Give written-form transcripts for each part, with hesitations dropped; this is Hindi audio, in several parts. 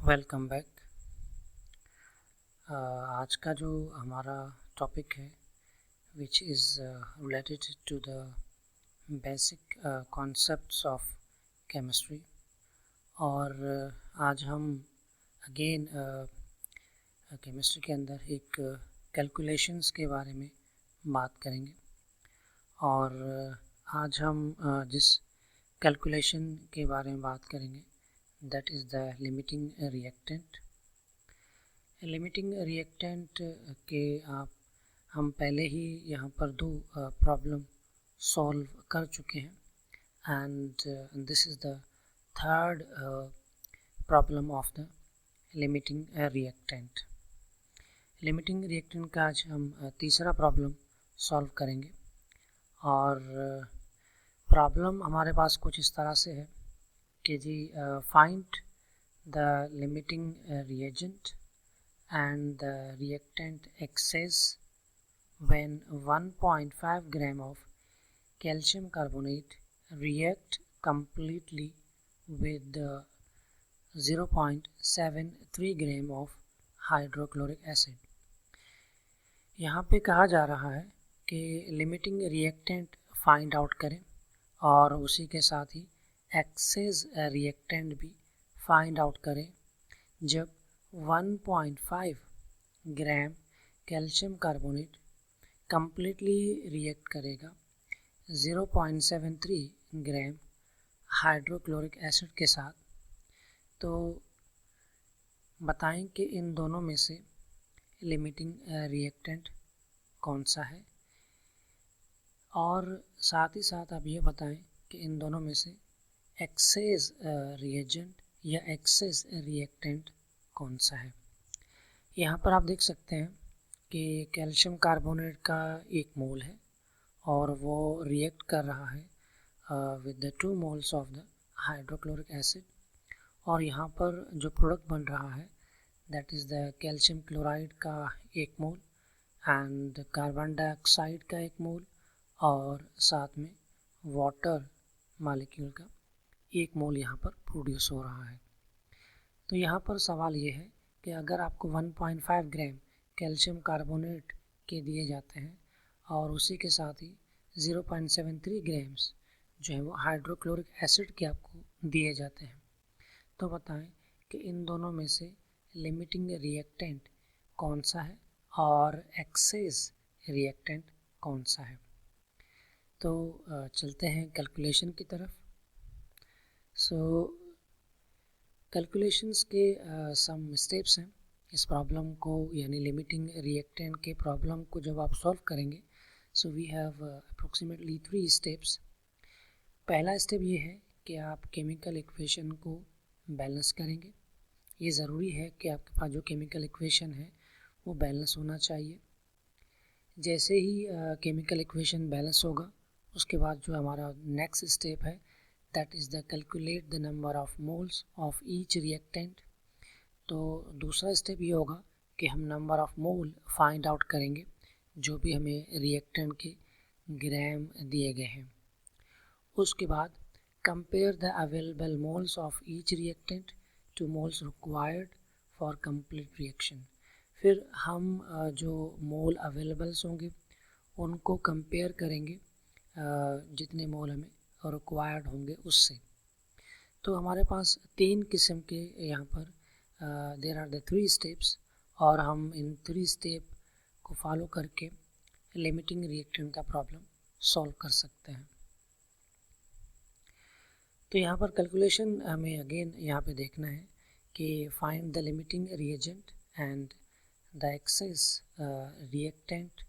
Welcome back. आज का जो हमारा टॉपिक है which is related to the basic concepts of chemistry. और आज हम अगेन केमिस्ट्री के अंदर एक कैलकुलेशंस के बारे में बात करेंगे। और आज हम जिस कैलकुलेशन के बारे में बात करेंगे that is the limiting reactant। Limiting reactant के हम पहले ही यहाँ पर दो प्रॉब्लम सॉल्व कर चुके हैं and this is the third problem of the limiting reactant. Limiting reactant का आज हम तीसरा प्रॉब्लम सॉल्व करेंगे। और प्रॉब्लम हमारे पास कुछ इस तरह से है कि जी find the limiting reagent and the reactant excess when 1.5 gram of calcium carbonate react completely with the 0.73 gram of hydrochloric acid। यहाँ पे कहा जा रहा है कि लिमिटिंग रिएक्टेंट फाइंड आउट करें और उसी के साथ ही एक्सेस रिएक्टेंट भी फाइंड आउट करें जब 1.5 ग्राम कैल्शियम कार्बोनेट कम्प्लीटली रिएक्ट करेगा 0.73 ग्राम हाइड्रोक्लोरिक एसिड के साथ। तो बताएं कि इन दोनों में से लिमिटिंग रिएक्टेंट कौन सा है, और साथ ही साथ आप ये बताएं कि इन दोनों में से एक्सेस रिएजेंट या एक्सेस रिएक्टेंट कौन सा है। यहाँ पर आप देख सकते हैं कि कैल्शियम कार्बोनेट का 1 मोल है और वो रिएक्ट कर रहा है with the 2 moles of the hydrochloric acid. और यहाँ पर जो प्रोडक्ट बन रहा है that is the calcium chloride का 1 मोल एंड कार्बन डाइऑक्साइड का 1 मोल और साथ में वाटर मॉलिक्यूल का 1 मोल यहाँ पर प्रोड्यूस हो रहा है। तो यहाँ पर सवाल ये है कि अगर आपको 1.5 ग्राम कैल्शियम कार्बोनेट के दिए जाते हैं और उसी के साथ ही 0.73 ग्राम्स जो है वो हाइड्रोक्लोरिक एसिड के आपको दिए जाते हैं, तो बताएं कि इन दोनों में से लिमिटिंग रिएक्टेंट कौन सा है और एक्सेस रिएक्टेंट कौन सा है। तो चलते हैं कैलकुलेशन की तरफ। कैलकुलेशंस के सम स्टेप्स हैं इस प्रॉब्लम को, यानी लिमिटिंग रिएक्टेंट के प्रॉब्लम को जब आप सॉल्व करेंगे so we have approximately 3 steps. पहला स्टेप ये है कि आप केमिकल इक्वेशन को बैलेंस करेंगे। ये ज़रूरी है कि आपके पास जो केमिकल इक्वेशन है वो बैलेंस होना चाहिए। जैसे ही केमिकल इक्वेशन बैलेंस होगा उसके बाद जो हमारा नेक्स्ट स्टेप है that is the calculate the number of moles of each reactant। तो दूसरा स्टेप ये होगा कि हम number of mole find out करेंगे जो भी हमें रिएक्टेंट के ग्राम दिए गए हैं। उसके बाद compare the available moles of each reactant two moles required for complete reaction. फिर हम जो मोल अवेलेबल्स होंगे उनको कंपेयर करेंगे जितने मोल हमें रिक्वायर्ड होंगे उससे। तो हमारे पास 3 किस्म के यहाँ पर देयर आर द 3 स्टेप्स और हम इन 3 स्टेप को फॉलो करके लिमिटिंग रिएक्टेंट का प्रॉब्लम सॉल्व कर सकते हैं। तो यहाँ पर कैलकुलेशन हमें अगेन यहाँ पे देखना है कि find the limiting reagent and the excess reactant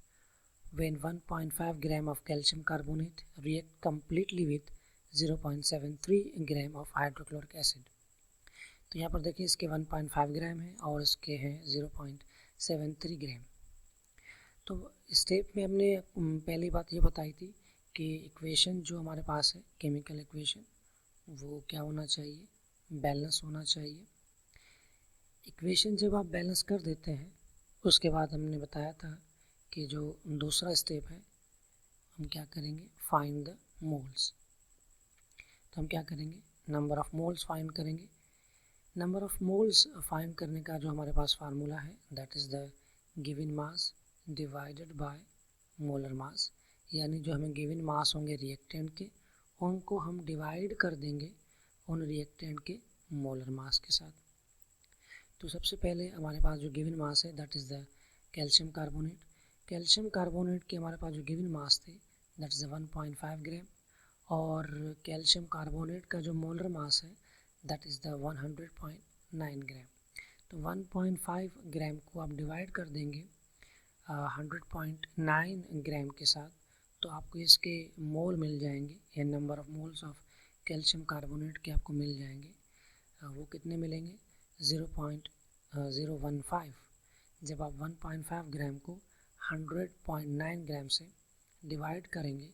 when 1.5 gram of calcium carbonate react completely with 0.73 gram of hydrochloric acid। तो यहाँ पर देखिए इसके 1.5 ग्राम है और इसके हैं 0.73 ग्राम। तो स्टेप में हमने पहली बात ये बताई थी कि इक्वेशन जो हमारे पास है केमिकल इक्वेशन वो क्या होना चाहिए, बैलेंस होना चाहिए। इक्वेशन जब आप बैलेंस कर देते हैं उसके बाद हमने बताया था कि जो दूसरा स्टेप है हम क्या करेंगे, फाइंड द मोल्स। तो हम क्या करेंगे, नंबर ऑफ मोल्स फाइंड करेंगे। नंबर ऑफ मोल्स फाइंड करने का जो हमारे पास फार्मूला है that is the given mass divided by molar mass, यानी जो हमें गिवन मास होंगे रिएक्टेंट के उनको हम डिवाइड कर देंगे उन रिएक्टेंट के मोलर मास के साथ। तो सबसे पहले हमारे पास जो गिवन मास है that is the calcium carbonate. Calcium carbonate के हमारे पास जो गिवन मास थे दैट इज़ 1.5 ग्राम, और कैल्शियम कार्बोनेट का जो मोलर मास है दैट इज़ द 100.9 ग्राम। तो 1.5 ग्राम को आप डिवाइड कर देंगे 100.9 ग्राम के साथ, तो आपको इसके मोल मिल जाएंगे, या number of moles of calcium carbonate के आपको मिल जाएंगे। वो कितने मिलेंगे 0.015। जब आप 1.5 ग्राम को 100.9 ग्राम से डिवाइड करेंगे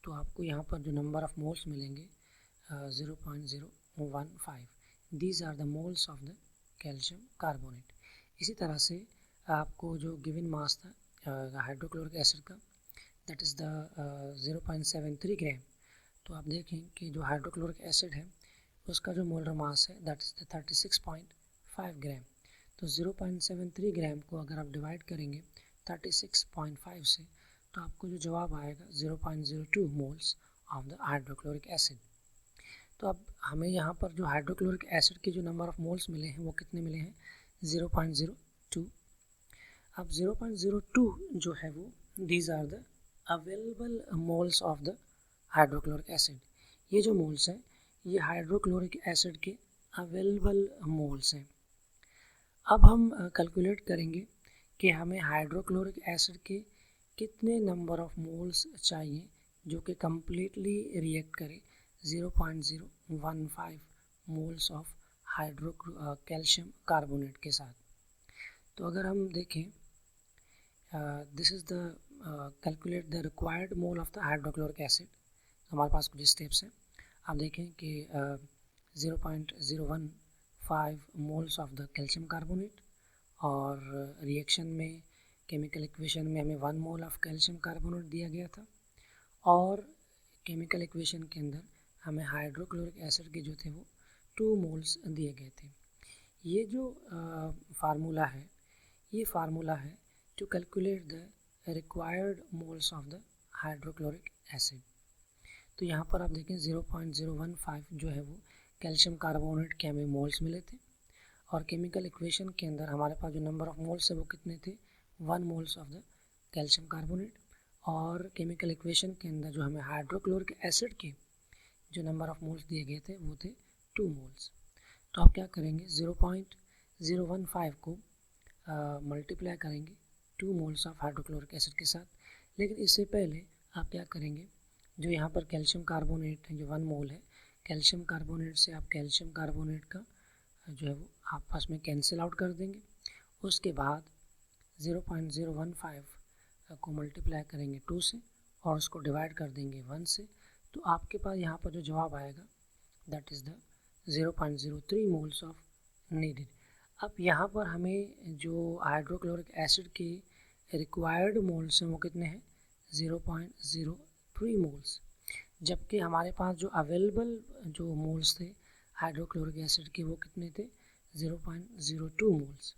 तो आपको यहाँ पर जो नंबर ऑफ मोल्स मिलेंगे 0.015। These are the moles of the calcium carbonate. इसी तरह से आपको जो गिवन मास था हाइड्रोक्लोरिक एसिड का दैट इज़ द 0.73 ग्राम। तो आप देखें कि जो हाइड्रोक्लोरिक एसिड है उसका जो मोलर मास है दैट इज़ द 36.5 ग्राम। तो 0.73 ग्राम को अगर आप डिवाइड करेंगे 36.5 से तो आपको जो जवाब आएगा 0.02 moles of the hydrochloric acid. तो अब हमें यहाँ पर जो हाइड्रोक्लोरिक एसिड के जो नंबर ऑफ मोल्स मिले हैं वो कितने मिले हैं 0.02। अब 0.02 जो है वो these are the available moles of the hydrochloric acid. ये जो मोल्स हैं ये हाइड्रोक्लोरिक एसिड के अवेलेबल मोल्स हैं। अब हम कैलकुलेट करेंगे कि हमें हाइड्रोक्लोरिक एसिड के कितने नंबर ऑफ मोल्स चाहिए जो कि कम्प्लीटली रिएक्ट करे 0.015 मोल्स ऑफ कैल्शियम कार्बोनेट के साथ। तो अगर हम देखें this is the calculate the required mole of the hydrochloric acid. हमारे पास कुछ स्टेप्स हैं। आप देखें कि 0.015 moles of the calcium carbonate, और रिएक्शन में केमिकल इक्वेशन में हमें 1 मोल ऑफ कैल्शियम कार्बोनेट दिया गया था, और केमिकल इक्वेशन के अंदर हमें हाइड्रोक्लोरिक एसिड के जो थे वो 2 मोल्स दिए गए थे। ये जो फार्मूला है ये फार्मूला है to calculate the required moles of the hydrochloric acid. तो यहाँ पर आप देखें 0.015 जो है वो कैल्शियम कार्बोनेट के हमें मोल्स मिले थे, और केमिकल इक्वेशन के अंदर हमारे पास जो नंबर ऑफ मोल्स है वो कितने थे 1 moles of the calcium carbonate, और केमिकल इक्वेशन के अंदर जो हमें हाइड्रोक्लोरिक एसिड के जो नंबर ऑफ मोल्स दिए गए थे वो थे 2 मोल्स। तो आप क्या करेंगे 0.015 को मल्टीप्लाई करेंगे 2 मोल्स ऑफ हाइड्रोक्लोरिक एसिड के साथ। लेकिन इससे पहले आप क्या करेंगे, जो यहाँ पर कैल्शियम कार्बोनेट है जो 1 मोल है, कैल्शियम कार्बोनेट से आप कैल्शियम कार्बोनेट का जो है वो आपस में कैंसिल आउट कर देंगे। उसके बाद 0.015 को मल्टीप्लाई करेंगे 2 से, और उसको डिवाइड कर देंगे 1 से, तो आपके पास यहाँ पर जो जवाब आएगा that is the 0.03 moles of needed. अब यहाँ पर हमें जो हाइड्रोक्लोरिक एसिड के रिक्वायर्ड मोल्स हैं वो कितने हैं 0.03 मोल्स, जबकि हमारे पास जो अवेलेबल जो मोल्स थे हाइड्रोक्लोरिक एसिड के वो कितने थे 0.02 मोल्स।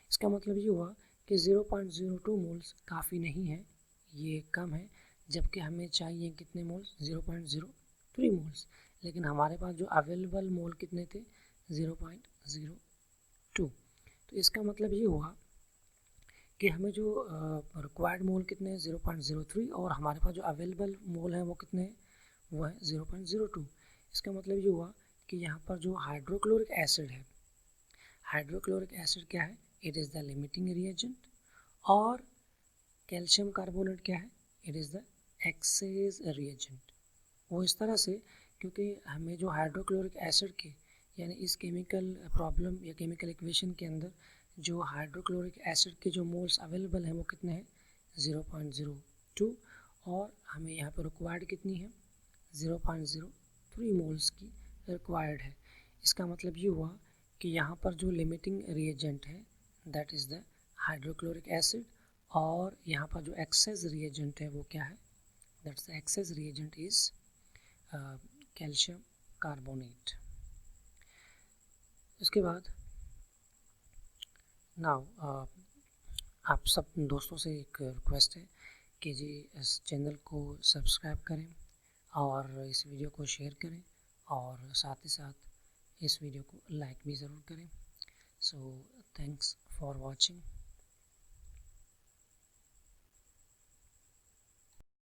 इसका मतलब ये हुआ कि 0.02 मोल्स काफ़ी नहीं है, ये कम है, जबकि हमें चाहिए कितने मोल्स 0.03 मोल्स, लेकिन हमारे पास जो अवेलेबल मोल कितने थे 0.02। तो इसका मतलब ये हुआ कि हमें जो रिक्वायर्ड मोल कितने हैं 0.03, और हमारे पास जो अवेलेबल मोल हैं वो कितने हैं वो है 0.02। इसका मतलब ये हुआ कि यहाँ पर जो हाइड्रोक्लोरिक एसिड है, हाइड्रोक्लोरिक एसिड क्या है it is the limiting reagent, और कैल्शियम कार्बोनेट क्या है it is the access reagent. वो इस तरह से क्योंकि हमें जो हाइड्रोक्लोरिक एसिड के यानी इस केमिकल प्रॉब्लम या केमिकल इक्वेशन के अंदर जो हाइड्रोक्लोरिक एसिड के जो मोल्स अवेलेबल हैं वो कितने हैं 0.02, और हमें यहाँ पर रिक्वायर्ड कितनी है 0.03 मोल्स की रिक्वायर्ड है। इसका मतलब ये हुआ कि यहाँ पर जो लिमिटिंग रिएजेंट है that is the hydrochloric acid, और यहाँ पर जो एक्सेस रिएजेंट है वो क्या है that's the access reagent is calcium carbonate. इसके बाद नाउ आप सब दोस्तों से एक रिक्वेस्ट है कि जी इस चैनल को सब्सक्राइब करें और इस वीडियो को शेयर करें और साथ ही साथ इस वीडियो को लाइक भी ज़रूर करें। So thanks for watching.